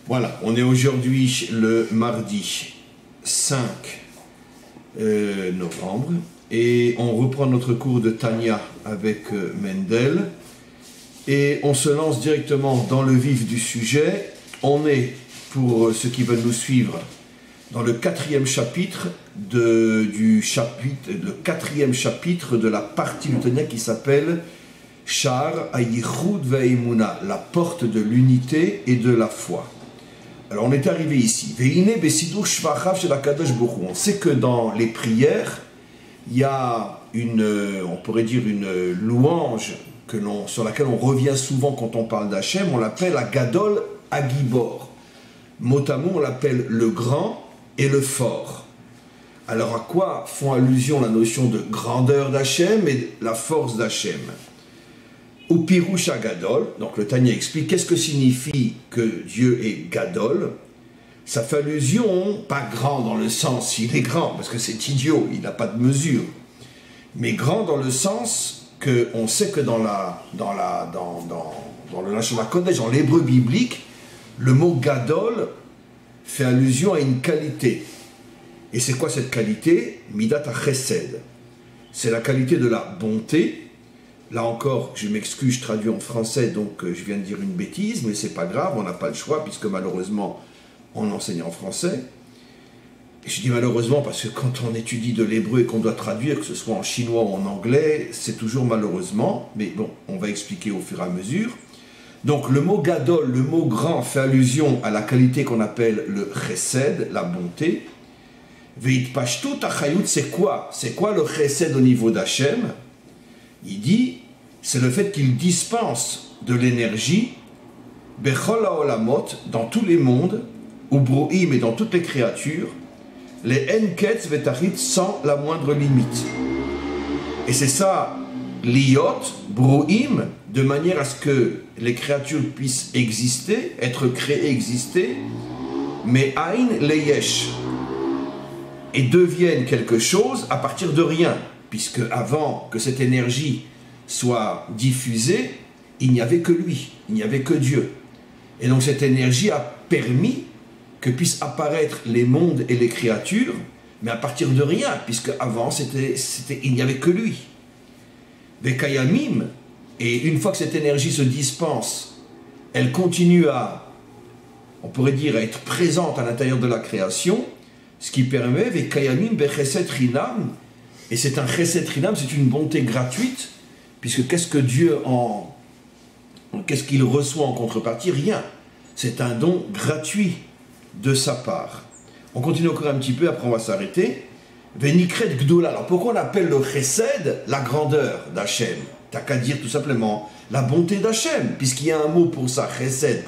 Voilà, on est aujourd'hui le mardi 5 novembre et on reprend notre cours de Tanya avec Mendel et on se lance directement dans le vif du sujet. On est, pour ceux qui veulent nous suivre, dans le quatrième chapitre le quatrième chapitre de la partie du Tanya qui s'appelle Sha'ar HaYichud VaEmuna, la porte de l'unité et de la foi. Alors on est arrivé ici. On sait que dans les prières, il y a on pourrait dire une louange sur laquelle on revient souvent quand on parle d'Hachem. On l'appelle Agadol Agibor. Mot à mot, on l'appelle le grand et le fort. Alors à quoi font allusion la notion de grandeur d'Hachem et la force d'Hachem? Ou Pirouche Gadol, donc le Tanya explique qu'est-ce que signifie que Dieu est Gadol. Ça fait allusion, pas grand dans le sens, il est grand, parce que c'est idiot, il n'a pas de mesure, mais grand dans le sens qu'on sait que dans le Lashon HaKodesh, dans l'hébreu biblique, le mot Gadol fait allusion à une qualité. Et c'est quoi cette qualité? Midat HaChesed. C'est la qualité de la bonté. Là encore, je m'excuse, je traduis en français, donc je viens de dire une bêtise, mais c'est pas grave, on n'a pas le choix, puisque malheureusement, on enseigne en français. Et je dis malheureusement parce que quand on étudie de l'hébreu et qu'on doit traduire, que ce soit en chinois ou en anglais, c'est toujours malheureusement, mais bon, on va expliquer au fur et à mesure. Donc le mot gadol, le mot grand, fait allusion à la qualité qu'on appelle le chesed, la bonté. Veit pashtut achayut, c'est quoi? C'est quoi le chesed au niveau d'Hachem? Il dit, c'est le fait qu'il dispense de l'énergie, bechol haolamot, dans tous les mondes, ou brohim, et dans toutes les créatures, les enketz vetarit, sans la moindre limite. Et c'est ça, liot, brohim, de manière à ce que les créatures puissent exister, être créées, exister, mais aïn leyesh, et deviennent quelque chose à partir de rien. Puisque avant que cette énergie soit diffusée, il n'y avait que lui, il n'y avait que Dieu. Et donc cette énergie a permis que puissent apparaître les mondes et les créatures, mais à partir de rien, puisque avant il n'y avait que lui. Vekayamim, et une fois que cette énergie se dispense, elle continue on pourrait dire, à être présente à l'intérieur de la création, ce qui permet, Vekayamim bechesed chinam, et c'est un chesed chinam, c'est une bonté gratuite, puisque qu'est-ce que Dieu qu'est-ce qu'il reçoit en contrepartie? Rien. C'est un don gratuit de sa part. On continue encore un petit peu, après on va s'arrêter. Venikret gdoula. Alors pourquoi on appelle le chesed la grandeur d'Hachem? T'as qu'à dire tout simplement la bonté d'Hachem, puisqu'il y a un mot pour ça, chesed.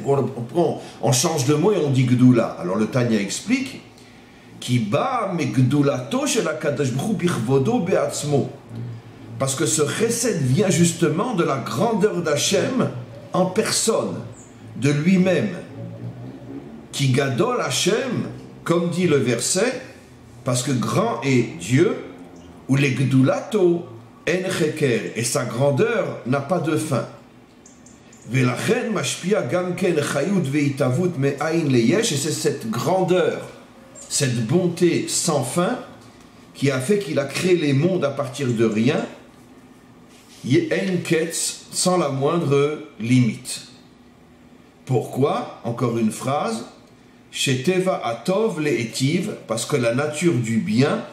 On change de mot et on dit gdoula. Alors le Tanya explique parce que ce chesed vient justement de la grandeur d'Hachem en personne, de lui-même. Qui gadol Hachem, comme dit le verset, parce que grand est Dieu, ou les gdulato en cheker, et sa grandeur n'a pas de fin. Velachen mashpia gamken chayut veitavut me'ain leyesh, et c'est cette grandeur, cette bonté sans fin qui a fait qu'il a créé les mondes à partir de rien, Ye'enketz, sans la moindre limite. Pourquoi? Encore une phrase, Sheteva atov le'etiv, parce que la nature du bien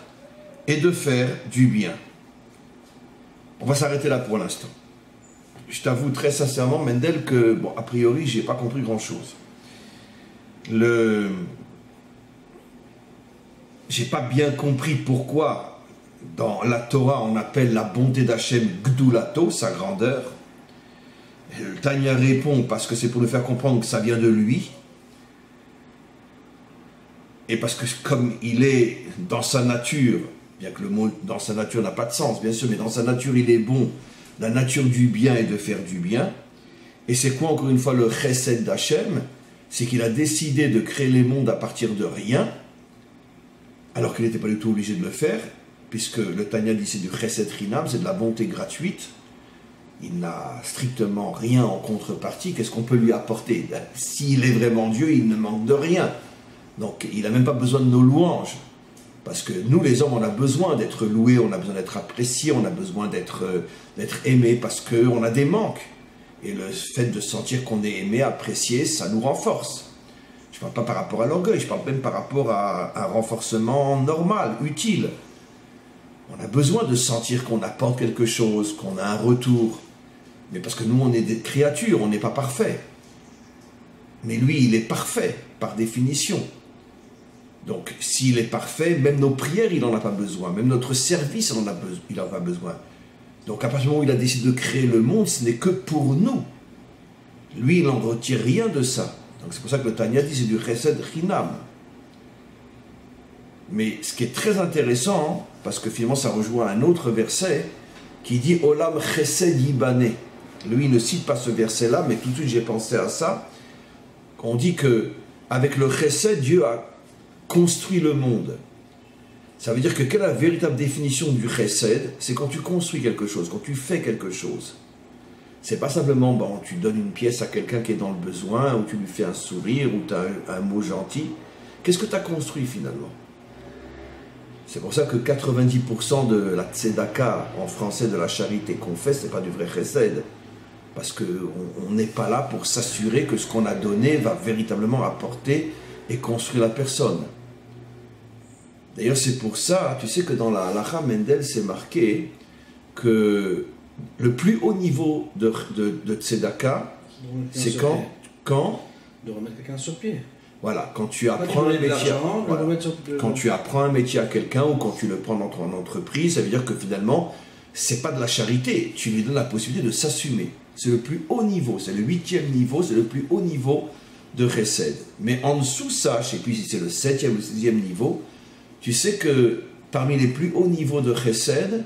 est de faire du bien. On va s'arrêter là pour l'instant. Je t'avoue très sincèrement, Mendel, que, bon, a priori, j'ai pas compris grand-chose. J'ai pas bien compris pourquoi dans la Torah on appelle la bonté d'Hachem Gdulato, sa grandeur. Le Tanya répond parce que c'est pour nous faire comprendre que ça vient de lui. Et parce que comme il est dans sa nature, bien que le mot dans sa nature n'a pas de sens bien sûr, mais dans sa nature il est bon, la nature du bien est de faire du bien. Et c'est quoi encore une fois le chesed d'Hachem? C'est qu'il a décidé de créer les mondes à partir de rien, alors qu'il n'était pas du tout obligé de le faire, puisque le Tanya dit c'est du chesed chinam, c'est de la bonté gratuite. il n'a strictement rien en contrepartie, qu'est-ce qu'on peut lui apporter? S'il est vraiment Dieu, il ne manque de rien. Donc il n'a même pas besoin de nos louanges. Parce que nous, les hommes, on a besoin d'être loués, on a besoin d'être appréciés, on a besoin d'être aimés, parce qu'on a des manques. Et le fait de sentir qu'on est aimé, apprécié, ça nous renforce. Je ne parle pas par rapport à l'orgueil, je parle même par rapport à un renforcement normal, utile. On a besoin de sentir qu'on apporte quelque chose, qu'on a un retour. Mais parce que nous, on est des créatures, on n'est pas parfait. Mais lui, il est parfait, par définition. Donc, s'il est parfait, même nos prières, il n'en a pas besoin. Même notre service, il n'en a pas besoin. Donc, à partir du moment où il a décidé de créer le monde, ce n'est que pour nous. Lui, il n'en retire rien de ça. Donc, c'est pour ça que le Tanya dit, c'est du chesed chinam. Mais ce qui est très intéressant, parce que finalement, ça rejoint un autre verset, qui dit « Olam chesed yibane ». Lui, il ne cite pas ce verset-là, mais tout de suite, j'ai pensé à ça. On dit que avec le chesed, Dieu a construit le monde. Ça veut dire que quelle est la véritable définition du chesed? C'est quand tu construis quelque chose, quand tu fais quelque chose. C'est pas simplement, bon, tu donnes une pièce à quelqu'un qui est dans le besoin, ou tu lui fais un sourire, ou tu as un mot gentil. Qu'est-ce que tu as construit finalement? C'est pour ça que 90% de la tzedaka, en français de la charité qu'on fait, c'est pas du vrai chesed. Parce qu'on n'est pas là pour s'assurer que ce qu'on a donné va véritablement apporter et construire la personne. D'ailleurs, c'est pour ça, tu sais que dans la Halacha Mendel, c'est marqué que le plus haut niveau de tzedaka, c'est quand de remettre quelqu'un sur pied. Voilà, quand tu apprends un métier, quand tu apprends un métier à quelqu'un ou quand tu le prends dans ton entreprise, ça veut dire que finalement, c'est pas de la charité, tu lui donnes la possibilité de s'assumer. C'est le plus haut niveau, c'est le 8e niveau, c'est le plus haut niveau de chesed. Mais en dessous ça, je ne sais plus si c'est le 7e ou le 6e niveau, tu sais que parmi les plus hauts niveaux de chesed,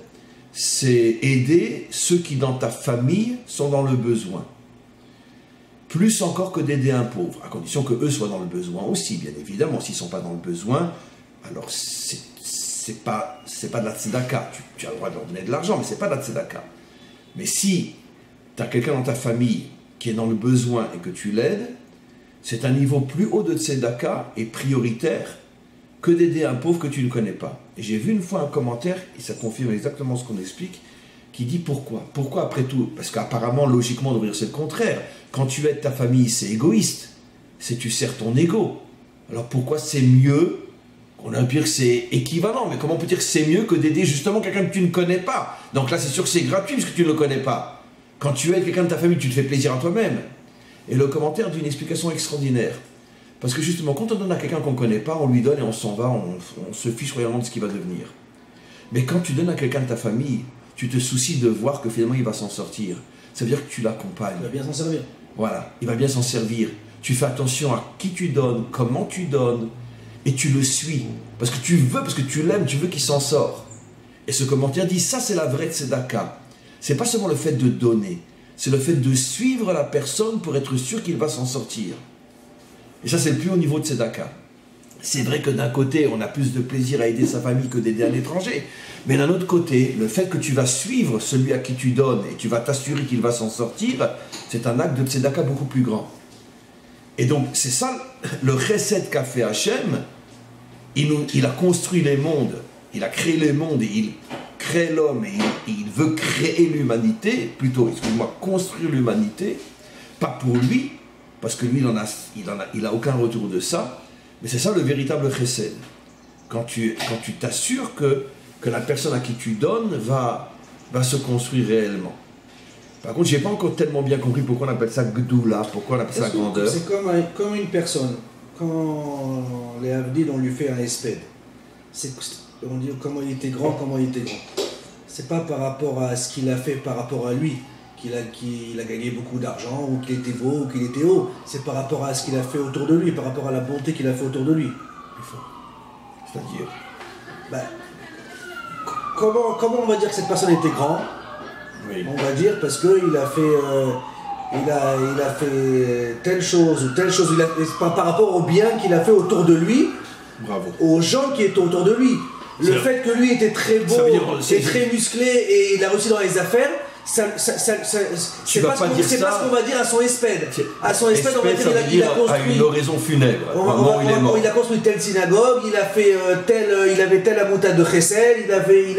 c'est aider ceux qui dans ta famille sont dans le besoin. Plus encore que d'aider un pauvre, à condition que eux soient dans le besoin aussi, bien évidemment. S'ils ne sont pas dans le besoin, alors c'est pas de la tzedaka. Tu as le droit de leur donner de l'argent, mais c'est pas de la tzedaka. Mais si tu as quelqu'un dans ta famille qui est dans le besoin et que tu l'aides, c'est un niveau plus haut de tzedaka et prioritaire que d'aider un pauvre que tu ne connais pas. Et j'ai vu une fois un commentaire, et ça confirme exactement ce qu'on explique, qui dit pourquoi. Pourquoi après tout? Parce qu'apparemment, logiquement, de dire c'est le contraire. Quand tu aides ta famille, c'est égoïste. C'est tu sers ton ego. Alors pourquoi c'est mieux? On a pu dire que c'est équivalent, mais comment on peut dire que c'est mieux que d'aider justement quelqu'un que tu ne connais pas? Donc là, c'est sûr que c'est gratuit parce que tu ne le connais pas. Quand tu aides quelqu'un de ta famille, tu te fais plaisir à toi-même. Et le commentaire dit une explication extraordinaire. Parce que justement, quand on donne à quelqu'un qu'on ne connaît pas, on lui donne et on s'en va, on se fiche royalement de ce qu'il va devenir. Mais quand tu donnes à quelqu'un de ta famille, tu te soucies de voir que finalement il va s'en sortir. Ça veut dire que tu l'accompagnes. Il va bien s'en servir. Voilà, il va bien s'en servir. Tu fais attention à qui tu donnes, comment tu donnes, et tu le suis. Parce que tu veux, parce que tu l'aimes, tu veux qu'il s'en sorte. Et ce commentaire dit, ça c'est la vraie tzedaka. C'est pas seulement le fait de donner, c'est le fait de suivre la personne pour être sûr qu'il va s'en sortir. Et ça, c'est le plus haut niveau de tzedaka. C'est vrai que d'un côté, on a plus de plaisir à aider sa famille que d'aider un étranger. Mais d'un autre côté, le fait que tu vas suivre celui à qui tu donnes et tu vas t'assurer qu'il va s'en sortir, c'est un acte de tzedaka beaucoup plus grand. Et donc, c'est ça, le chesed qu'a fait Hachem, il a construit les mondes, il a créé les mondes, et il crée l'homme, et il veut créer l'humanité, plutôt, excuse-moi, construire l'humanité, pas pour lui, parce que lui, il a aucun retour de ça, mais c'est ça le véritable chesed. Quand tu t'assures que la personne à qui tu donnes va se construire réellement. Par contre, je n'ai pas encore tellement bien compris pourquoi on appelle ça gdoula, pourquoi on appelle ça grandeur. C'est comme une personne. Quand les Havdil, on lui fait un espède. On dit comment il était grand. C'est pas par rapport à ce qu'il a fait, par rapport à lui, qu'il a gagné beaucoup d'argent, ou qu'il était beau, ou qu'il était haut. C'est par rapport à ce qu'il a fait autour de lui, par rapport à la bonté qu'il a fait autour de lui. C'est-à-dire comment on va dire que cette personne était grande? Oui. On va dire parce qu'il a fait, il a fait telle chose, par rapport au bien qu'il a fait autour de lui. Bravo. Aux gens qui étaient autour de lui. Le fait que lui était très beau et très musclé et il a réussi dans les affaires, c'est pas ce qu'on va dire à son espède. À son espède, on va dire il a construit. À une oraison funèbre. Il a construit telle synagogue, il a fait il avait telle amoutade de Chesed,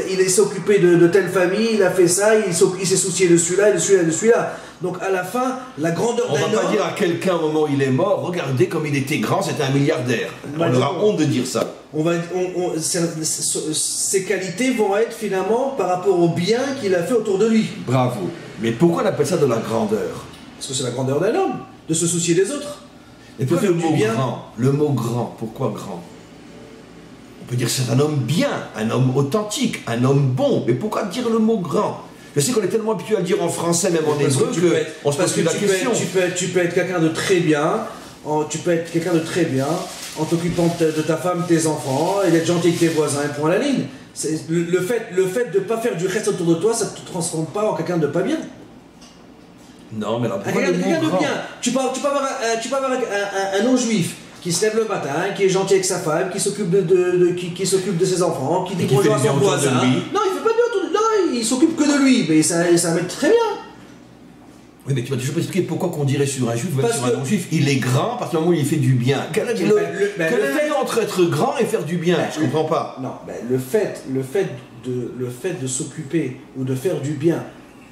il s'est occupé de telle famille, il a fait ça, il s'est soucié de celui-là, de celui-là, de celui-là. Donc à la fin, la grandeur d'un homme. On va pas dire à quelqu'un au moment où il est mort, regardez comme il était grand, c'était un milliardaire. On aura honte de dire ça. Ses qualités vont être finalement par rapport au bien qu'il a fait autour de lui. Bravo. Mais pourquoi on appelle ça de la grandeur? Parce que c'est la grandeur d'un homme, de se soucier des autres. Et pourquoi le mot grand? Le mot grand, pourquoi grand? On peut dire que c'est un homme bien, un homme authentique, un homme bon. Mais pourquoi dire le mot grand? Je sais qu'on est tellement habitué à le dire en français, même en hébreu, qu'on se pose plus la question. Tu peux être quelqu'un de très bien, en t'occupant de ta femme, tes enfants, et d'être gentil avec tes voisins, et point à la ligne. Le fait de ne pas faire du reste autour de toi, ça ne te transforme pas en quelqu'un de pas bien. Non, mais là, quelqu'un de bien. Tu peux avoir un non-juif qui se lève le matin, qui est gentil avec sa femme, qui s'occupe de ses enfants, qui dit bonjour à son voisin. Non, il fait pas de autour de lui. Non, il s'occupe que de lui, mais ça va être très bien. Oui, mais tu vas toujours expliquer pourquoi qu'on dirait sur un juif ou sur un non-juif. Il est grand parce que moment où il fait du bien. Quel est le fait entre être grand et faire du bien? Je comprends pas. Non, le fait de s'occuper ou de faire du bien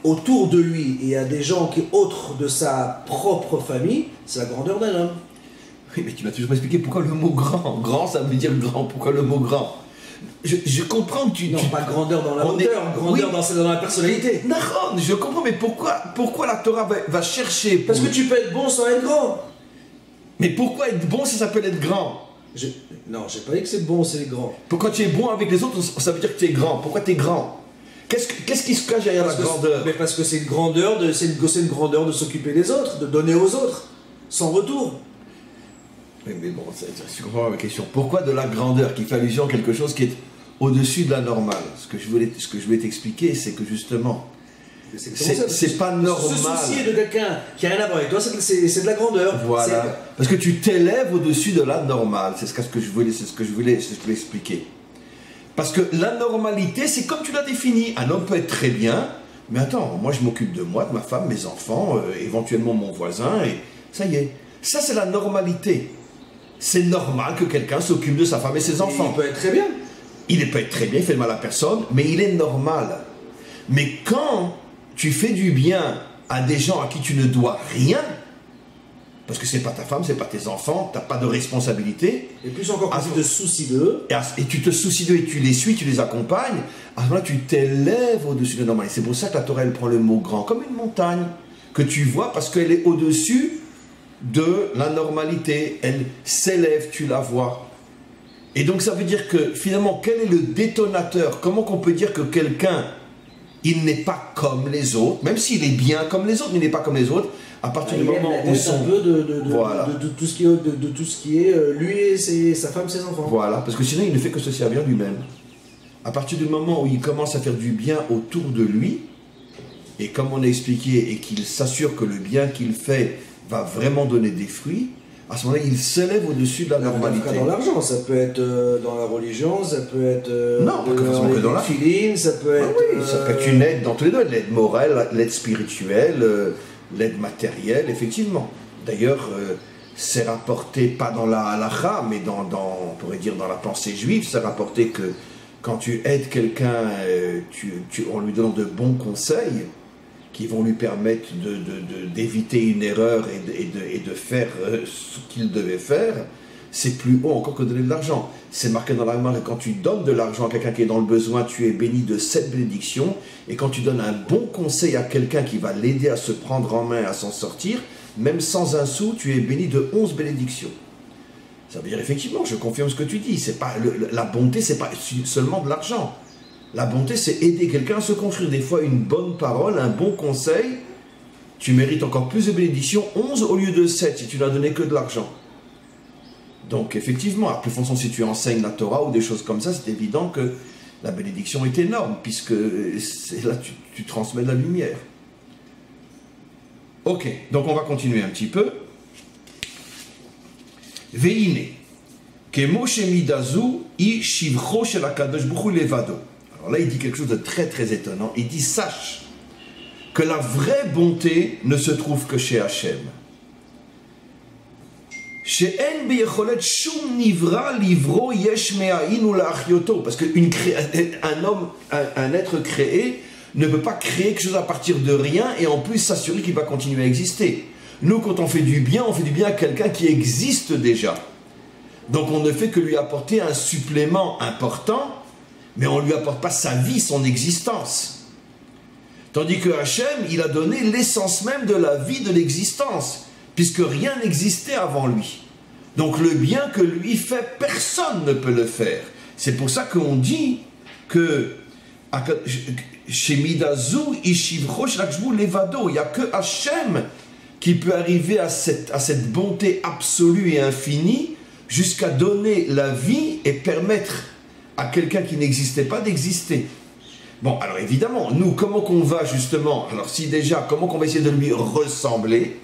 autour de lui et à des gens qui autres de sa propre famille, c'est la grandeur d'un homme. Oui, mais tu m'as toujours expliqué pourquoi le mot grand. Grand, ça veut dire grand. Pourquoi le mot grand? Je comprends que tu... Non, pas grandeur dans la hauteur, grandeur dans la personnalité. Non, je comprends, mais pourquoi la Torah va chercher... Parce que tu peux être bon sans être grand. Mais pourquoi être bon si ça peut être grand? Non, j'ai pas dit que c'est bon, c'est grand. Pourquoi tu es bon avec les autres, ça veut dire que tu es grand. Pourquoi tu es grand? Qu'est-ce qui se cache derrière la grandeur? Mais parce que c'est une grandeur de s'occuper des autres, de donner aux autres, sans retour. Mais bon, je comprends ma question. Pourquoi de la grandeur qui fait allusion à quelque chose qui est au-dessus de la normale? Ce que je voulais t'expliquer, c'est que justement, c'est pas normal. Se soucier de quelqu'un qui n'a rien à voir avec toi, c'est de la grandeur. Voilà. Parce que tu t'élèves au-dessus de la normale. C'est ce que je voulais expliquer. Parce que la normalité, c'est comme tu l'as défini. Un homme peut être très bien, mais attends, moi je m'occupe de moi, de ma femme, mes enfants, éventuellement mon voisin, et ça y est. Ça, c'est la normalité. C'est normal que quelqu'un s'occupe de sa femme et ses enfants. Il peut être très bien. Il peut être très bien, il fait le mal à personne, mais il est normal. Mais quand tu fais du bien à des gens à qui tu ne dois rien, parce que c'est pas ta femme, c'est pas tes enfants, tu n'as pas de responsabilité. Et plus encore quand tu te soucies d'eux. Et tu te soucies d'eux et tu les suis, tu les accompagnes, à ce moment-là, tu t'élèves au-dessus de la normalité. C'est pour ça que la Torah, elle prend le mot grand, comme une montagne, que tu vois parce qu'elle est au-dessus de la normalité, elle s'élève, tu la vois. Et donc ça veut dire que finalement, quel est le détonateur? Comment qu'on peut dire que quelqu'un, il n'est pas comme les autres, même s'il est bien comme les autres, mais il n'est pas comme les autres, à partir du moment où un peu de tout ce qui est lui et sa femme, ses enfants. Voilà, parce que sinon il ne fait que se servir lui-même. À partir du moment où il commence à faire du bien autour de lui, et comme on a expliqué, et qu'il s'assure que le bien qu'il fait va vraiment donner des fruits, à ce moment-là, il s'élève au-dessus de la normalité. Dans l'argent, ça peut être dans la religion, ça peut être non, que dans la filine, ça peut être... oui, ça peut être une aide dans tous les deux, l'aide morale, l'aide spirituelle, l'aide matérielle, effectivement. D'ailleurs, c'est rapporté, pas dans la halakha, mais on pourrait dire dans la pensée juive, c'est rapporté que quand tu aides quelqu'un, en lui donnant de bons conseils, qui vont lui permettre d'éviter une erreur et de faire ce qu'il devait faire, c'est plus haut encore que de donner de l'argent. C'est marqué dans la Gemara que quand tu donnes de l'argent à quelqu'un qui est dans le besoin, tu es béni de 7 bénédictions, et quand tu donnes un bon conseil à quelqu'un qui va l'aider à se prendre en main, à s'en sortir, même sans un sou, tu es béni de 11 bénédictions. Ça veut dire effectivement, je confirme ce que tu dis, c'est pas la bonté, c'est pas seulement de l'argent. La bonté, c'est aider quelqu'un à se construire. Des fois, une bonne parole, un bon conseil, tu mérites encore plus de bénédictions, 11 au lieu de 7, si tu n'as donné que de l'argent. Donc, effectivement, à plus fond, si tu enseignes la Torah ou des choses comme ça, c'est évident que la bénédiction est énorme, puisque là, tu transmets de la lumière. Ok, donc on va continuer un petit peu. Veine, que Moshe midazu i shivcho shel hakadosh baruch hu levado. Alors là, il dit quelque chose de très très étonnant. Il dit, sache que la vraie bonté ne se trouve que chez Hachem. Parce qu'un homme, un être créé, ne peut pas créer quelque chose à partir de rien et en plus s'assurer qu'il va continuer à exister. Nous, quand on fait du bien à quelqu'un qui existe déjà. Donc on ne fait que lui apporter un supplément important, mais on ne lui apporte pas sa vie, son existence. Tandis que Hachem, il a donné l'essence même de la vie, de l'existence, puisque rien n'existait avant lui. Donc le bien que lui fait, personne ne peut le faire. C'est pour ça qu'on dit que chez Midazu, Ishivrosh Rakshvu Levado, il n'y a que Hachem qui peut arriver à cette bonté absolue et infinie jusqu'à donner la vie et permettre à quelqu'un qui n'existait pas d'exister. Bon, alors évidemment, nous, comment qu'on va justement, alors si déjà, comment qu'on va essayer de lui ressembler,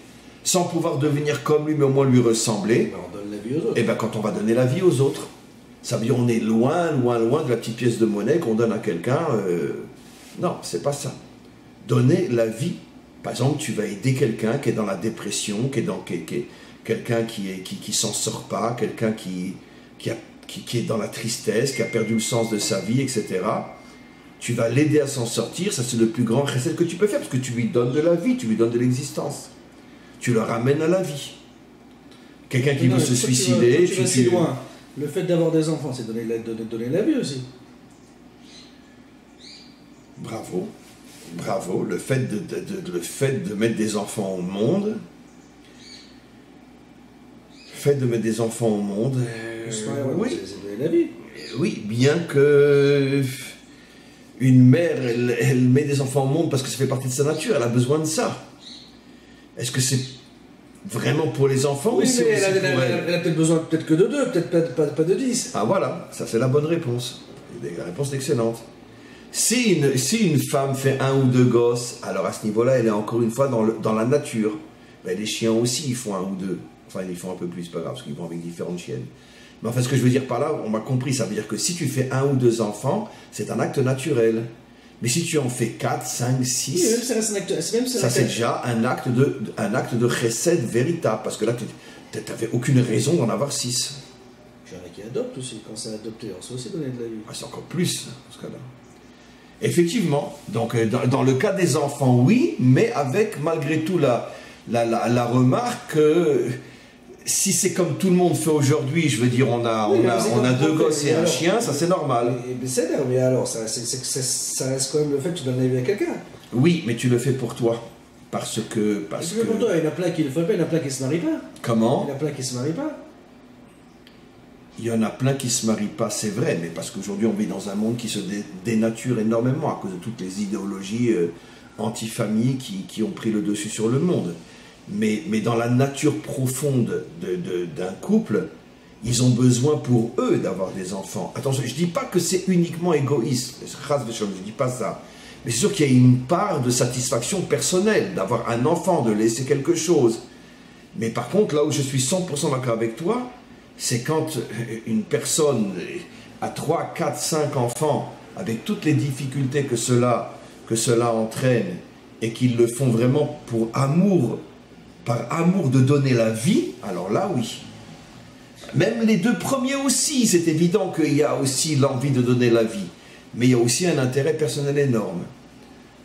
sans pouvoir devenir comme lui, mais au moins lui ressembler, on donne la vie aux autres. Et bien quand on va donner la vie aux autres, ça veut dire on est loin de la petite pièce de monnaie qu'on donne à quelqu'un. Non, c'est pas ça. Donner la vie. Par exemple, tu vas aider quelqu'un qui est dans la dépression, quelqu'un qui s'en sort pas, quelqu'un qui est dans la tristesse, qui a perdu le sens de sa vie, etc. Tu vas l'aider à s'en sortir, ça c'est le plus grand chesed que tu peux faire, parce que tu lui donnes de la vie, tu lui donnes de l'existence. Tu le ramènes à la vie. Quelqu'un qui veut se suicider... Tu vas si loin. Le fait d'avoir des enfants, c'est donner la vie aussi. Bravo. Bravo. Le fait de mettre des enfants au monde... Oui. C'est donner la vie. Oui, bien que... Une mère, elle met des enfants au monde parce que ça fait partie de sa nature, elle a besoin de ça. Est-ce que c'est vraiment pour les enfants? Oui, mais elle a peut-être besoin peut-être que de 2, peut-être pas de 10. Ah voilà, ça c'est la bonne réponse. La réponse est excellente. Si une femme fait 1 ou 2 gosses, alors à ce niveau-là, elle est encore une fois dans la nature. Ben, les chiens aussi, ils font 1 ou 2. Enfin, ils font un peu plus, c'est pas grave, parce qu'ils vont avec différentes chiennes. Mais enfin, ce que je veux dire par là, on m'a compris, ça veut dire que si tu fais 1 ou 2 enfants, c'est un acte naturel. Mais si tu en fais 4, 5, 6, oui, même ça reste un acte, ça c'est déjà un acte de chesed véritable, parce que là, tu n'avais aucune raison d'en avoir 6. Il y en a qui adoptent aussi, quand c'est adopté, on sait aussi donner de la vie. Ah, c'est encore plus, dans ce cas-là. Effectivement, donc dans le cas des enfants, oui, mais avec malgré tout la remarque que... Si c'est comme tout le monde fait aujourd'hui, je veux dire, on a 2 gosses et un chien, ça c'est normal. Mais alors, ça reste quand même le fait que tu donnes la vie à quelqu'un. Oui, mais tu le fais pour toi. Parce que... Pour toi, il y en a plein qui le font pas, il y en a plein qui se marient pas. Comment? Il y en a plein qui se marient pas. Il y en a plein qui se marient pas, c'est vrai, mais parce qu'aujourd'hui on vit dans un monde qui se dénature énormément à cause de toutes les idéologies anti-famille qui ont pris le dessus sur le monde. Mais dans la nature profonde d'un couple, ils ont besoin pour eux d'avoir des enfants. Attention, je ne dis pas que c'est uniquement égoïste, je ne dis pas ça. Mais c'est sûr qu'il y a une part de satisfaction personnelle, d'avoir un enfant, de laisser quelque chose. Mais par contre, là où je suis 100% d'accord avec toi, c'est quand une personne a 3, 4, 5 enfants, avec toutes les difficultés que cela entraîne, et qu'ils le font vraiment pour amour, par amour de donner la vie, alors là, oui. Même les 2 premiers aussi, c'est évident qu'il y a aussi l'envie de donner la vie. Mais il y a aussi un intérêt personnel énorme.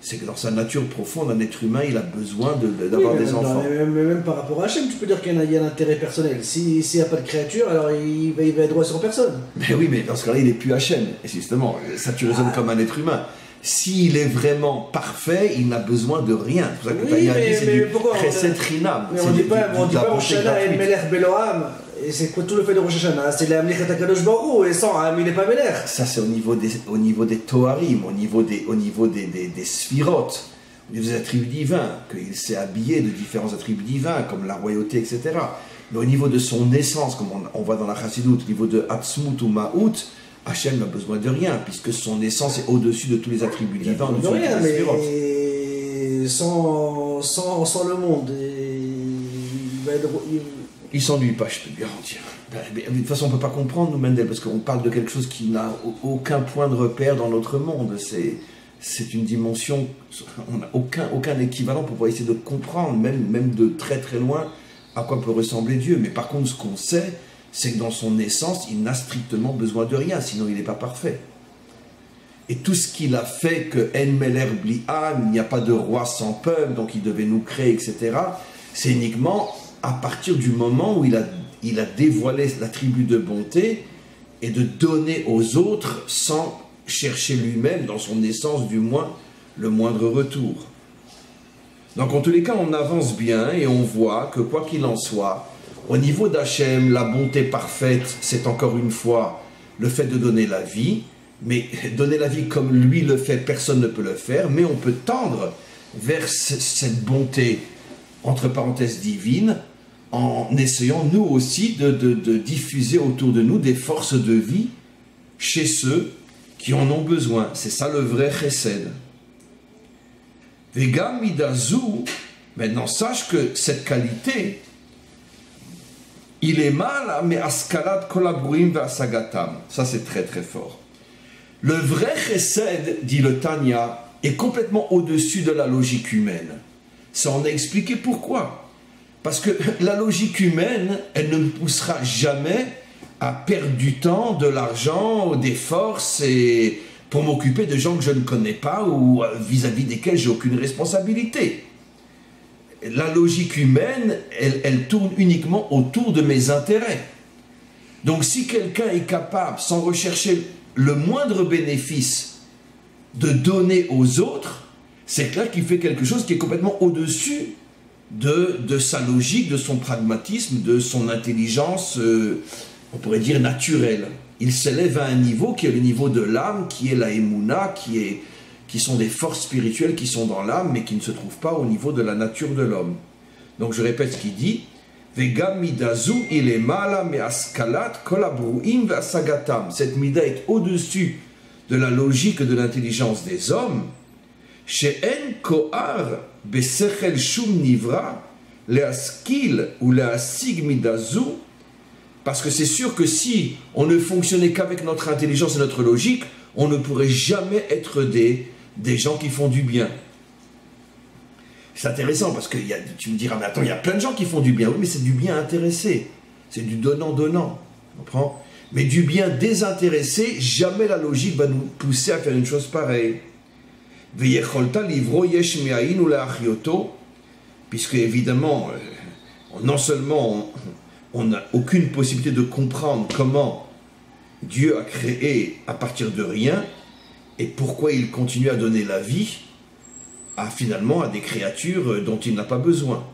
C'est que dans sa nature profonde, un être humain, il a besoin d'avoir des enfants. Même par rapport à Hachem, tu peux dire qu'il y a un intérêt personnel. S'il n'y a pas de créature, alors il va être droit sur personne. Mais oui, mais dans ce cas-là, il n'est plus Hachem. Et justement, ça tu raisonnes comme un être humain. S'il est vraiment parfait, il n'a besoin de rien. C'est pour ça que Tanya dit c'est du chesed chinam. Mais on ne dit pas Rosh Hashanah et Melech Beloam. Et c'est quoi tout le fait de Rosh Hashanah? C'est l'Amlich et Akadosh Baruch Hu, et sans Am, il n'est pas Melech. Ça, c'est au niveau des Toharim, au niveau des Sphirot, au niveau des attributs divins, qu'il s'est habillé de différents attributs divins, comme la royauté, etc. Mais au niveau de son essence, comme on voit dans la Chassidut, au niveau de Atzmut ou Ma'ut, Hachem n'a besoin de rien, puisque son essence est au-dessus de tous les attributs divins. Il n'a besoin de rien, mais sans le monde, il s'ennuie pas, je peux te garantir. De toute façon, on ne peut pas comprendre, nous, Mendel, parce qu'on parle de quelque chose qui n'a aucun point de repère dans notre monde. c'est une dimension, on n'a aucun équivalent pour pouvoir essayer de comprendre, même de très très loin, à quoi peut ressembler Dieu. Mais par contre, ce qu'on sait, c'est que dans son essence, il n'a strictement besoin de rien, sinon il n'est pas parfait. Et tout ce qu'il a fait, que En Meler Bli'an, il n'y a pas de roi sans peuple, donc il devait nous créer, etc., c'est uniquement à partir du moment où il a dévoilé l'attribut de bonté et de donner aux autres sans chercher lui-même, dans son essence du moins, le moindre retour. Donc en tous les cas, on avance bien et on voit que quoi qu'il en soit, au niveau d'Hachem, la bonté parfaite, c'est encore une fois le fait de donner la vie, mais donner la vie comme lui le fait, personne ne peut le faire, mais on peut tendre vers cette bonté, entre parenthèses, divine, en essayant nous aussi de diffuser autour de nous des forces de vie chez ceux qui en ont besoin. C'est ça le vrai chesed. Vegam midazou, maintenant sache que cette qualité, il est mal, mais askalat kolabruim ve'asagatam. Ça c'est très très fort. Le vrai chesed, dit le Tanya, est complètement au-dessus de la logique humaine. Ça on a expliqué pourquoi. Parce que la logique humaine, elle ne me poussera jamais à perdre du temps, de l'argent, des forces, et pour m'occuper de gens que je ne connais pas ou vis-à-vis desquels j'ai aucune responsabilité. La logique humaine, elle tourne uniquement autour de mes intérêts. Donc si quelqu'un est capable, sans rechercher le moindre bénéfice, de donner aux autres, c'est clair qu'il fait quelque chose qui est complètement au-dessus de sa logique, de son pragmatisme, de son intelligence, on pourrait dire naturelle. Il s'élève à un niveau qui est le niveau de l'âme, qui est la émouna, qui sont des forces spirituelles qui sont dans l'âme, mais qui ne se trouvent pas au niveau de la nature de l'homme. Donc je répète ce qu'il dit, Vegam midazu il est mala me askalat kolabruim ve'asagatam. Cette mida est au-dessus de la logique et de l'intelligence des hommes. She'en kohar besechel shum nivra leaskil ou leasig midazu. Parce que c'est sûr que si on ne fonctionnait qu'avec notre intelligence et notre logique, on ne pourrait jamais être des gens qui font du bien. C'est intéressant parce que tu me diras, mais attends, il y a plein de gens qui font du bien. Oui, mais c'est du bien intéressé. C'est du donnant-donnant. Tu comprends ? Mais du bien désintéressé, jamais la logique va nous pousser à faire une chose pareille. Puisque évidemment, non seulement on n'a aucune possibilité de comprendre comment Dieu a créé à partir de rien et pourquoi il continue à donner la vie finalement à des créatures dont il n'a pas besoin.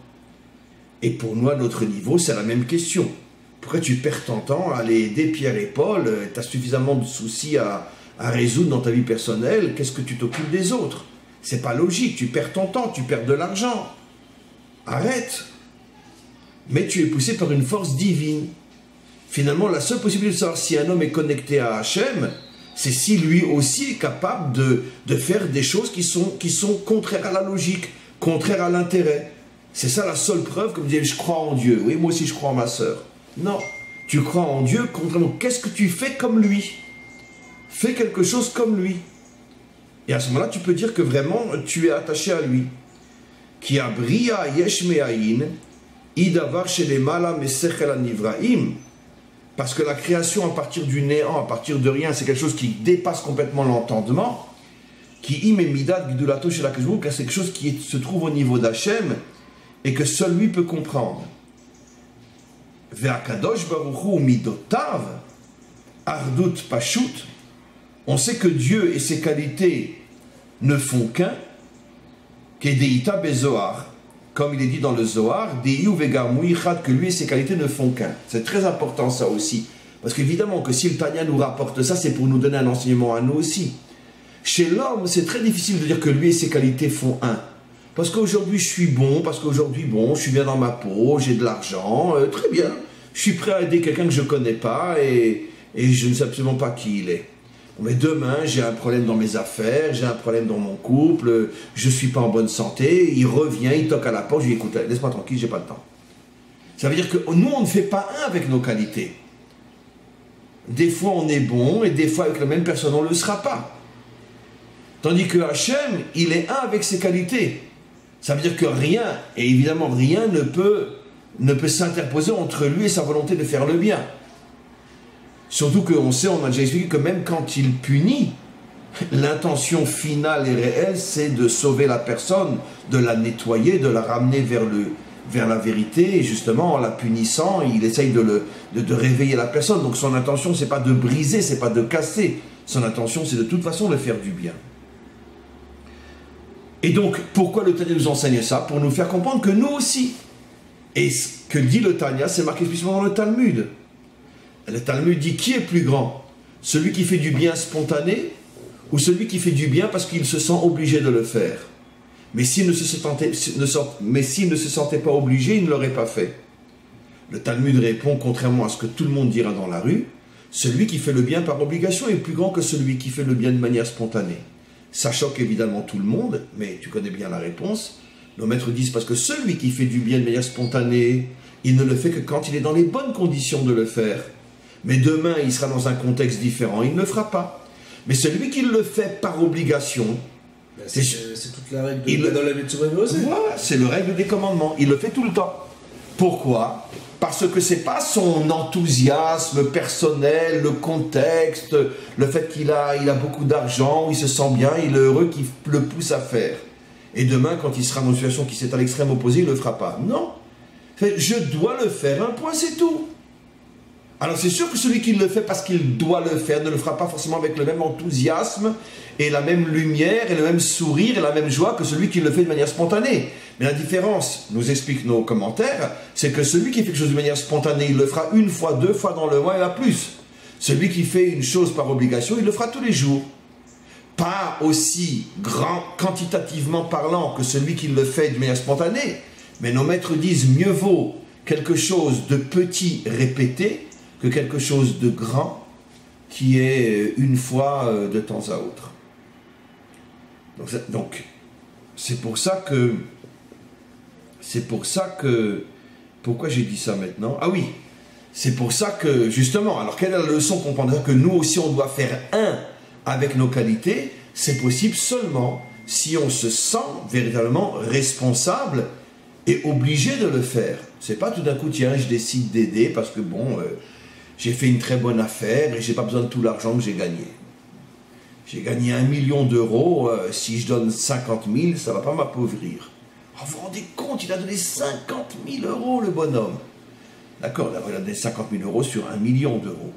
Et pour nous, à notre niveau, c'est la même question. Pourquoi tu perds ton temps à aller aider Pierre et Paul? Tu as suffisamment de soucis à résoudre dans ta vie personnelle, qu'est-ce que tu t'occupes des autres? C'est pas logique, tu perds ton temps, tu perds de l'argent. Arrête. Mais tu es poussé par une force divine. Finalement, la seule possibilité de savoir si un homme est connecté à Hachem, c'est si lui aussi est capable de faire des choses qui sont contraires à la logique, contraires à l'intérêt. C'est ça la seule preuve, comme dire, je crois en Dieu. Oui, moi aussi je crois en ma sœur. Non, tu crois en Dieu, contrairement, qu'est-ce que tu fais comme lui? Fais quelque chose comme lui. Et à ce moment-là, tu peux dire que vraiment, tu es attaché à lui. Ki abriya yesh me'ayin, idavar shelemala mesechel anivraim. Parce que la création à partir du néant, à partir de rien, c'est quelque chose qui dépasse complètement l'entendement. Qui imemidat gidulato chez la kazmou, car c'est quelque chose qui se trouve au niveau d'Hachem et que seul lui peut comprendre. Ve'akadosh baruchu midotav ardut pashut. On sait que Dieu et ses qualités ne font qu'un. Kedeita bezoar. Comme il est dit dans le Zohar, que lui et ses qualités ne font qu'un. C'est très important ça aussi. Parce qu'évidemment que si le Tanya nous rapporte ça, c'est pour nous donner un enseignement à nous aussi. Chez l'homme, c'est très difficile de dire que lui et ses qualités font un. Parce qu'aujourd'hui je suis bon, parce qu'aujourd'hui je suis bien dans ma peau, j'ai de l'argent, très bien. Je suis prêt à aider quelqu'un que je ne connais pas et je ne sais absolument pas qui il est. Mais demain, j'ai un problème dans mes affaires, j'ai un problème dans mon couple, je ne suis pas en bonne santé, il revient, il toque à la porte, je lui dis, écoute, laisse-moi tranquille, j'ai pas de temps. Ça veut dire que nous, on ne fait pas un avec nos qualités. Des fois, on est bon, et des fois, avec la même personne, on ne le sera pas. Tandis que Hachem, il est un avec ses qualités. Ça veut dire que rien, et évidemment rien, ne peut s'interposer entre lui et sa volonté de faire le bien. Surtout qu'on sait, on a déjà expliqué que même quand il punit, l'intention finale et réelle, c'est de sauver la personne, de la nettoyer, de la ramener vers la vérité, et justement en la punissant, il essaye de réveiller la personne. Donc son intention, c'est pas de briser, c'est pas de casser. Son intention, c'est de toute façon de faire du bien. Et donc, pourquoi le Tanya nous enseigne ça? Pour nous faire comprendre que nous aussi. Et ce que dit le Tanya, c'est marqué explicitement dans le Talmud. Le Talmud dit, qui est plus grand? Celui qui fait du bien spontané ou celui qui fait du bien parce qu'il se sent obligé de le faire? Mais s'il ne se sentait pas obligé, il ne l'aurait pas fait. Le Talmud répond, contrairement à ce que tout le monde dira dans la rue, celui qui fait le bien par obligation est plus grand que celui qui fait le bien de manière spontanée. Ça choque évidemment tout le monde, mais tu connais bien la réponse. Nos maîtres disent parce que celui qui fait du bien de manière spontanée, il ne le fait que quand il est dans les bonnes conditions de le faire. Mais demain, il sera dans un contexte différent, il ne le fera pas. Mais celui qui le fait par obligation, c'est toute la règle de la Mitzvah aussi. Voilà, c'est le règle des commandements. Il le fait tout le temps. Pourquoi? Parce que c'est pas son enthousiasme personnel, le contexte, le fait qu'il a beaucoup d'argent, il se sent bien, il est heureux, qui le pousse à faire. Et demain, quand il sera dans une situation qui est à l'extrême opposé, il ne le fera pas. Non. Je dois le faire, un point, c'est tout. Alors c'est sûr que celui qui le fait parce qu'il doit le faire ne le fera pas forcément avec le même enthousiasme et la même lumière et le même sourire et la même joie que celui qui le fait de manière spontanée. Mais la différence, nous expliquent nos commentaires, c'est que celui qui fait quelque chose de manière spontanée, il le fera une fois, 2 fois dans le mois et pas plus. Celui qui fait une chose par obligation, il le fera tous les jours. Pas aussi grand, quantitativement parlant, que celui qui le fait de manière spontanée, mais nos maîtres disent mieux vaut quelque chose de petit répété que quelque chose de grand qui est une fois de temps à autre. Donc c'est pour ça que pourquoi j'ai dit ça maintenant? Ah oui, c'est pour ça que justement, alors quelle est la leçon qu'on prend? Que nous aussi on doit faire un avec nos qualités. C'est possible seulement si on se sent véritablement responsable et obligé de le faire. C'est pas tout d'un coup, tiens, je décide d'aider parce que bon, j'ai fait une très bonne affaire et j'ai pas besoin de tout l'argent que j'ai gagné. J'ai gagné 1 million d'euros, si je donne 50 000, ça va pas m'appauvrir. Oh, vous vous rendez compte, il a donné 50 000 euros, le bonhomme. D'accord, il a donné 50 000 euros sur 1 million d'euros.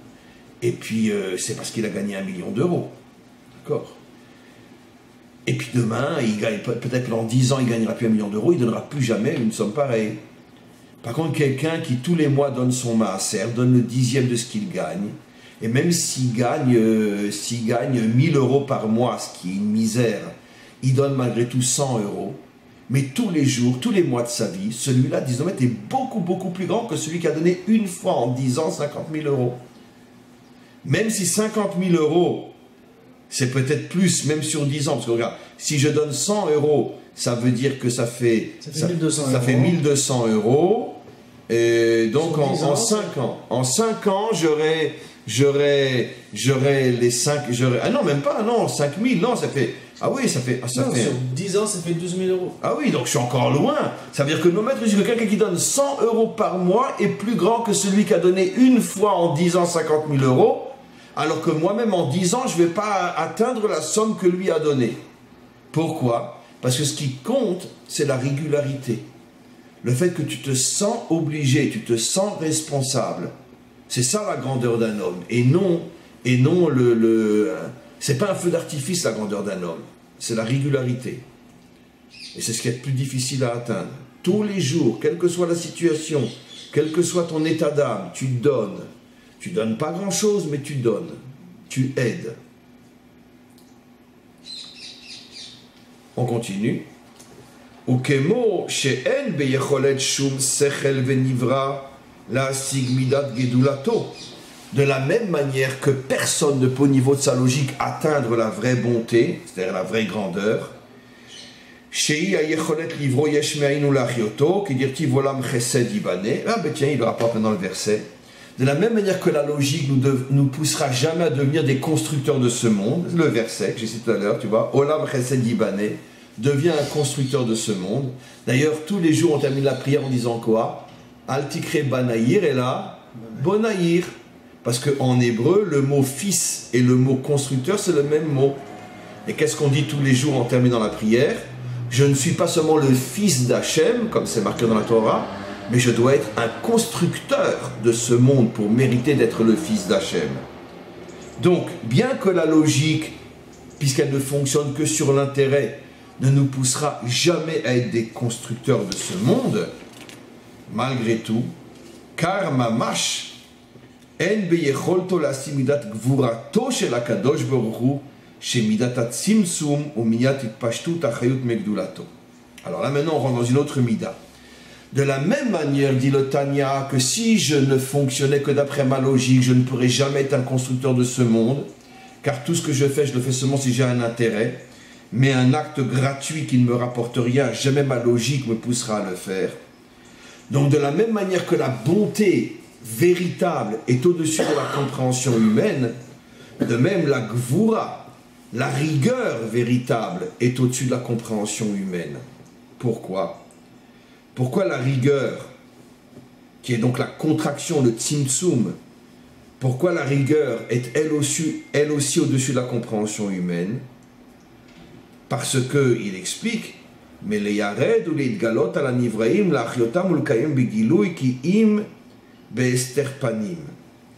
Et puis, c'est parce qu'il a gagné 1 million d'euros. D'accord. Et puis demain, il gagne, peut-être dans 10 ans, il ne gagnera plus 1 million d'euros, il ne donnera plus jamais une somme pareille. Par contre, quelqu'un qui tous les mois donne son maaser, donne le 10e de ce qu'il gagne, et même s'il gagne 1 000 euros par mois, ce qui est une misère, il donne malgré tout 100 euros, mais tous les jours, tous les mois de sa vie, celui-là, disons, est beaucoup, beaucoup plus grand que celui qui a donné une fois en 10 ans 50 000 euros. Même si 50 000 euros, c'est peut-être plus, même sur 10 ans, parce que regarde, si je donne 100 euros, ça veut dire que ça fait 1200 euros, et donc en 5 ans. En 5 ans, j'aurais les 5, ah non, même pas, non, 5 000, non, ça fait, ah oui, ça fait... sur 10 ans, ça fait 12 000 euros. Ah oui, donc je suis encore loin. Ça veut dire que nos maîtres disent que quelqu'un qui donne 100 euros par mois est plus grand que celui qui a donné une fois en 10 ans 50 000 euros, alors que moi-même en 10 ans, je ne vais pas atteindre la somme que lui a donnée. Pourquoi? Parce que ce qui compte, c'est la régularité. Le fait que tu te sens obligé, tu te sens responsable. C'est ça la grandeur d'un homme. Et non c'est pas un feu d'artifice la grandeur d'un homme. C'est la régularité. Et c'est ce qui est le plus difficile à atteindre. Tous les jours, quelle que soit la situation, quel que soit ton état d'âme, tu donnes. Tu donnes pas grand-chose, mais tu donnes. Tu aides. On continue. Ukemo she'en beyecholet shum sechel venivra la sigmidat gedulato. De la même manière que personne ne peut au niveau de sa logique atteindre la vraie bonté, c'est-à-dire la vraie grandeur, Shei ayecholet livro yesh me'ainu lachioto, qui dit volam chesed ibane. Ah ben tiens, il le rapporte dans le verset. De la même manière que la logique nous poussera jamais à devenir des constructeurs de ce monde, le verset que j'ai cité tout à l'heure, tu vois, Olam Chesed Yibane, devient un constructeur de ce monde. D'ailleurs, tous les jours, on termine la prière en disant quoi? Al tikre Banaïr et là, Bonaïr. Parce qu'en hébreu, le mot fils et le mot constructeur, c'est le même mot. Et qu'est-ce qu'on dit tous les jours en terminant la prière? Je ne suis pas seulement le fils d'Hachem, comme c'est marqué dans la Torah, mais je dois être un constructeur de ce monde pour mériter d'être le fils d'Hachem. Donc, bien que la logique, puisqu'elle ne fonctionne que sur l'intérêt, ne nous poussera jamais à être des constructeurs de ce monde, malgré tout, car mamash en beyecholto lasiמיdat gvurato shel hakadosh baruch hu shemidat hatzimtzum umiyat itpashtut achayut megdulato. Alors là maintenant on rentre dans une autre mida. De la même manière, dit le Tanya, que si je ne fonctionnais que d'après ma logique, je ne pourrais jamais être un constructeur de ce monde, car tout ce que je le fais seulement si j'ai un intérêt, mais un acte gratuit qui ne me rapporte rien, jamais ma logique me poussera à le faire. Donc de la même manière que la bonté véritable est au-dessus de la compréhension humaine, de même la gvura, la rigueur véritable est au-dessus de la compréhension humaine. Pourquoi ? Pourquoi la rigueur, qui est donc la contraction, le tzimtzum, pourquoi la rigueur est elle aussi au-dessus de la compréhension humaine? Parce que, il explique, mais les yared ou les galot à la nivraim, la achiotam ou le kayem begilui ki im beesterpanim.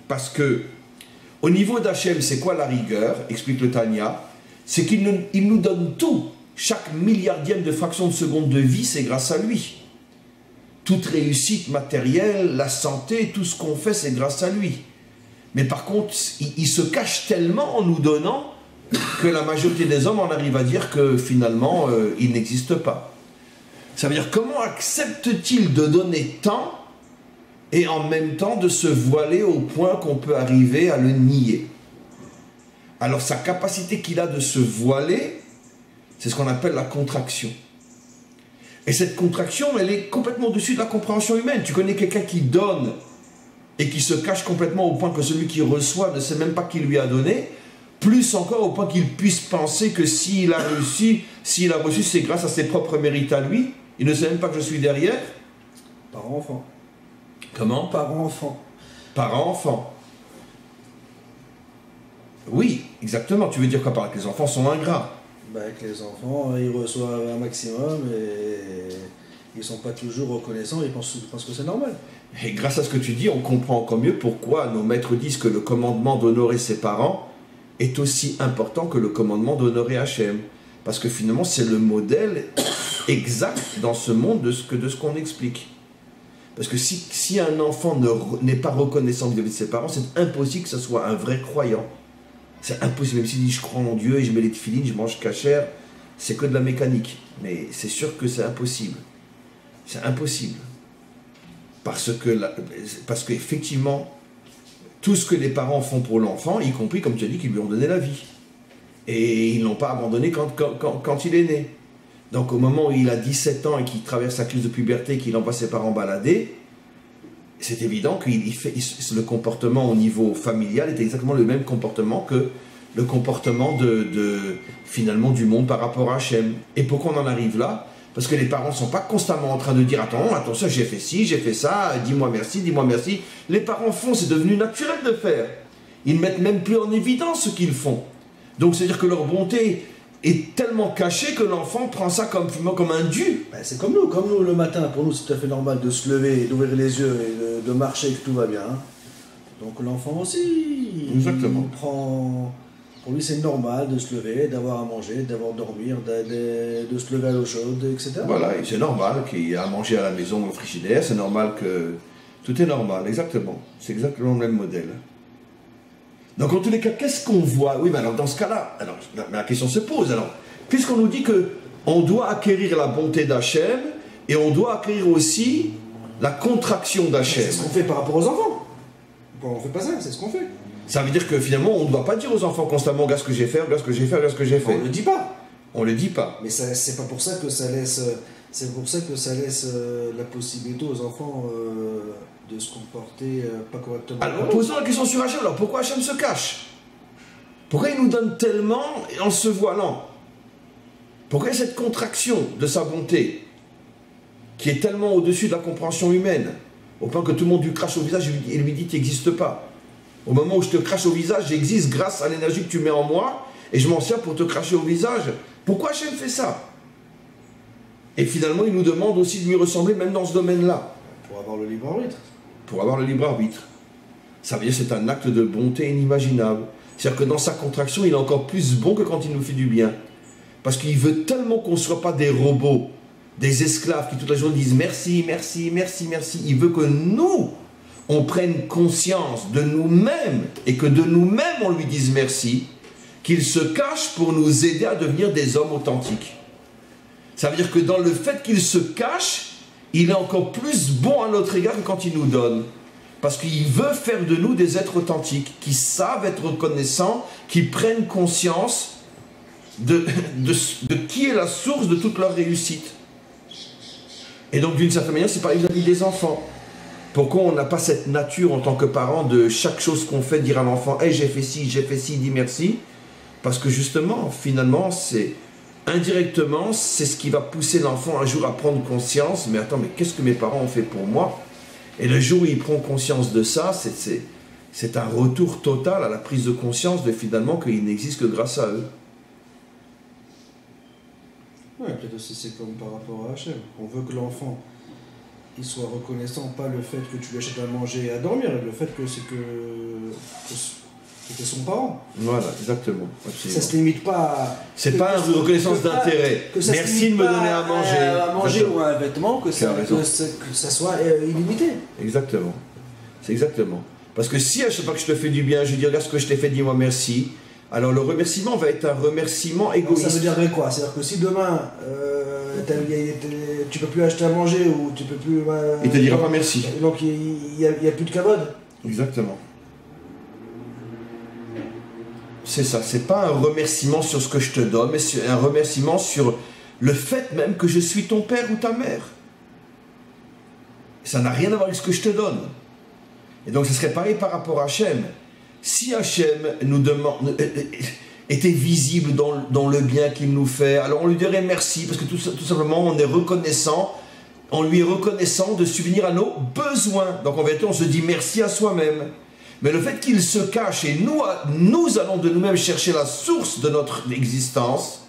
Parce que, au niveau d'Hachem, c'est quoi la rigueur? Explique le Tanya, c'est qu'il nous donne tout. Chaque milliardième de fraction de seconde de vie, c'est grâce à lui. Toute réussite matérielle, la santé, tout ce qu'on fait, c'est grâce à lui. Mais par contre, il se cache tellement en nous donnant que la majorité des hommes en arrivent à dire que finalement, il n'existe pas. Ça veut dire, comment accepte-t-il de donner tant et en même temps de se voiler au point qu'on peut arriver à le nier? Alors sa capacité qu'il a de se voiler, c'est ce qu'on appelle la contraction. Et cette contraction, elle est complètement au-dessus de la compréhension humaine. Tu connais quelqu'un qui donne et qui se cache complètement au point que celui qui reçoit ne sait même pas qui lui a donné, plus encore au point qu'il puisse penser que s'il a reçu, c'est grâce à ses propres mérites à lui. Il ne sait même pas que je suis derrière. Parent-enfant. Comment? Parent-enfant. Parent-enfant. Oui, exactement. Tu veux dire quoi par là? Que les enfants sont ingrats? Ben, avec les enfants, ils reçoivent un maximum et ils ne sont pas toujours reconnaissants, ils pensent que c'est normal. Et grâce à ce que tu dis, on comprend encore mieux pourquoi nos maîtres disent que le commandement d'honorer ses parents est aussi important que le commandement d'honorer Hachem. Parce que finalement, c'est le modèle exact dans ce monde de ce qu'on explique. Parce que si un enfant n'est pas reconnaissant vis-à-vis de ses parents, c'est impossible que ce soit un vrai croyant. C'est impossible, même s'il dit je crois en Dieu et je mets les tefilines, je mange kasher, c'est que de la mécanique. Mais c'est sûr que c'est impossible. C'est impossible. Parce qu'effectivement, tout ce que les parents font pour l'enfant, y compris, comme tu as dit, qu'ils lui ont donné la vie. Et ils ne l'ont pas abandonné quand il est né. Donc au moment où il a 17 ans et qu'il traverse sa crise de puberté et qu'il envoie ses parents balader, c'est évident que le comportement au niveau familial est exactement le même comportement que le comportement finalement du monde par rapport à Hachem. Et pourquoi on en arrive là? Parce que les parents ne sont pas constamment en train de dire attention, j'ai fait ci, j'ai fait ça, dis-moi merci, dis-moi merci. Les parents font, c'est devenu naturel de faire. Ils ne mettent même plus en évidence ce qu'ils font. Donc c'est-à-dire que leur bonté est tellement cachée que l'enfant prend ça comme un dû. Ben, c'est comme nous le matin, pour nous c'est tout à fait normal de se lever, d'ouvrir les yeux et de marcher, que tout va bien. Donc l'enfant aussi, exactement. Pour lui c'est normal de se lever, d'avoir à manger, d'avoir à dormir, de se lever à l'eau chaude, etc. Voilà, et c'est normal qu'il y ait à manger à la maison, au frigidaire, c'est normal que... Tout est normal, exactement. C'est exactement le même modèle. Donc en tous les cas, qu'est-ce qu'on voit? Oui, mais alors dans ce cas-là, la question se pose. Alors, puisqu'on nous dit qu'on doit acquérir la bonté d'Hachem, et on doit acquérir aussi la contraction d'Hachem. C'est ce qu'on fait par rapport aux enfants. On ne fait pas ça, c'est ce qu'on fait. Ça veut dire que finalement, on ne doit pas dire aux enfants constamment « regarde ce que j'ai fait, regarde ce que j'ai fait, regarde ce que j'ai fait ». On ne le dit pas. On ne le dit pas. Mais c'est pas pour ça que ça laisse... C'est pour ça que ça laisse la possibilité aux enfants de se comporter pas correctement. Alors, posons la question sur Hachem. Alors, pourquoi Hachem se cache? Pourquoi il nous donne tellement en se voilant? Pourquoi il y a cette contraction de sa bonté qui est tellement au-dessus de la compréhension humaine, au point que tout le monde lui crache au visage et lui dit « tu n'existes pas ». Au moment où je te crache au visage, j'existe grâce à l'énergie que tu mets en moi et je m'en sers pour te cracher au visage. Pourquoi Hachem fait ça? Et finalement, il nous demande aussi de lui ressembler même dans ce domaine-là. Pour avoir le libre arbitre. Pour avoir le libre arbitre. Ça veut dire que c'est un acte de bonté inimaginable. C'est-à-dire que dans sa contraction, il est encore plus bon que quand il nous fait du bien. Parce qu'il veut tellement qu'on ne soit pas des robots, des esclaves qui toute la journée disent merci, merci, merci, merci. Il veut que nous, on prenne conscience de nous-mêmes et que de nous-mêmes on lui dise merci, qu'il se cache pour nous aider à devenir des hommes authentiques. Ça veut dire que dans le fait qu'il se cache, il est encore plus bon à notre égard que quand il nous donne. Parce qu'il veut faire de nous des êtres authentiques, qui savent être reconnaissants, qui prennent conscience de qui est la source de toute leur réussite. Et donc d'une certaine manière, c'est pareil vis-à-vis des enfants. Pourquoi on n'a pas cette nature en tant que parent de chaque chose qu'on fait dire à l'enfant « Hey, j'ai fait ci, dis merci ». Parce que justement, finalement, c'est indirectement, c'est ce qui va pousser l'enfant un jour à prendre conscience. Mais attends, mais qu'est-ce que mes parents ont fait pour moi? Et le jour où il prend conscience de ça, c'est un retour total à la prise de conscience de finalement qu'il n'existe que grâce à eux. Ouais, peut-être aussi c'est comme par rapport à Hachem. On veut que l'enfant il soit reconnaissant, pas le fait que tu lui achètes à manger et à dormir, le fait que c'est que son parent. Voilà, exactement. Absolument. Ça se limite pas à... C'est pas une reconnaissance d'intérêt. Merci de me donner à manger. À manger ou un vêtement, que ça soit illimité. Exactement. C'est exactement. Parce que si à chaque fois que je te fais du bien, je dis regarde ce que je t'ai fait, dis-moi merci. Alors le remerciement va être un remerciement égoïste. Alors, ça veut dire quoi? C'est-à-dire que si demain tu peux plus acheter à manger ou tu peux plus... il te dira pas merci. Donc il y a plus de kavod. Exactement. C'est ça, c'est pas un remerciement sur ce que je te donne, mais c'est un remerciement sur le fait même que je suis ton père ou ta mère. Ça n'a rien à voir avec ce que je te donne. Et donc ce serait pareil par rapport à Hachem. Si Hachem nous demande, était visible dans le bien qu'il nous fait, alors on lui dirait merci, parce que tout simplement on est reconnaissant, on lui est reconnaissant de subvenir à nos besoins. Donc en vérité on se dit merci à soi-même. Mais le fait qu'il se cache et nous allons de nous-mêmes chercher la source de notre existence,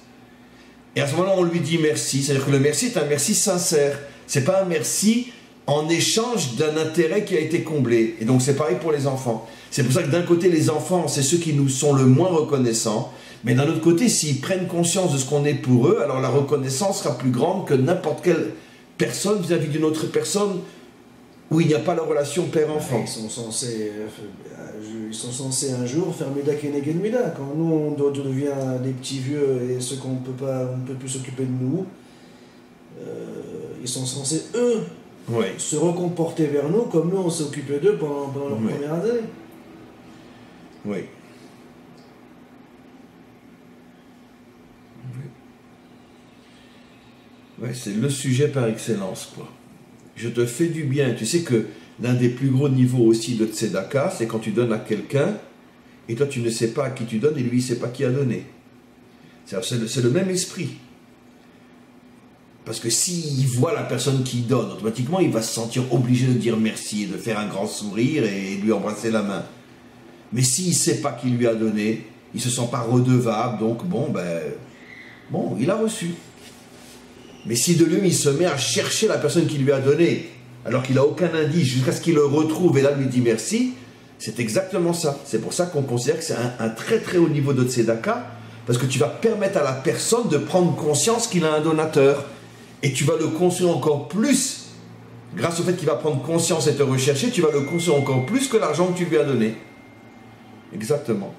et à ce moment-là on lui dit merci, c'est-à-dire que le merci est un merci sincère, c'est pas un merci en échange d'un intérêt qui a été comblé. Et donc c'est pareil pour les enfants. C'est pour ça que d'un côté les enfants c'est ceux qui nous sont le moins reconnaissants, mais d'un autre côté s'ils prennent conscience de ce qu'on est pour eux, alors la reconnaissance sera plus grande que n'importe quelle personne vis-à-vis d'une autre personne où il n'y a pas la relation père-enfant. Ils sont censés un jour faire Mida Keneged Mida. Quand nous on devient des petits vieux et ceux qu'on ne peut plus s'occuper de nous, ils sont censés eux se recomporter vers nous comme nous on s'est occupé d'eux pendant leurs premières années. Oui. Ouais, c'est le sujet par excellence, quoi. Je te fais du bien. Tu sais que l'un des plus gros niveaux aussi de tzedaka, c'est quand tu donnes à quelqu'un, et toi tu ne sais pas à qui tu donnes, et lui il ne sait pas qui a donné. C'est le même esprit. Parce que s'il voit la personne qui donne, automatiquement il va se sentir obligé de dire merci, de faire un grand sourire et lui embrasser la main. Mais s'il ne sait pas qui lui a donné, il ne se sent pas redevable, donc bon, il a reçu. Mais si de lui, il se met à chercher la personne qui lui a donné, alors qu'il n'a aucun indice, jusqu'à ce qu'il le retrouve, et là, lui dit merci, c'est exactement ça. C'est pour ça qu'on considère que c'est un très très haut niveau de tzedaka, parce que tu vas permettre à la personne de prendre conscience qu'il a un donateur, et tu vas le construire encore plus, grâce au fait qu'il va prendre conscience et te rechercher, tu vas le construire encore plus que l'argent que tu lui as donné. Exactement.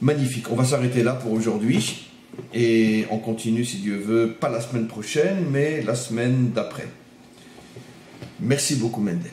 Magnifique. On va s'arrêter là pour aujourd'hui. Et on continue, si Dieu veut, pas la semaine prochaine, mais la semaine d'après. Merci beaucoup, Mendel.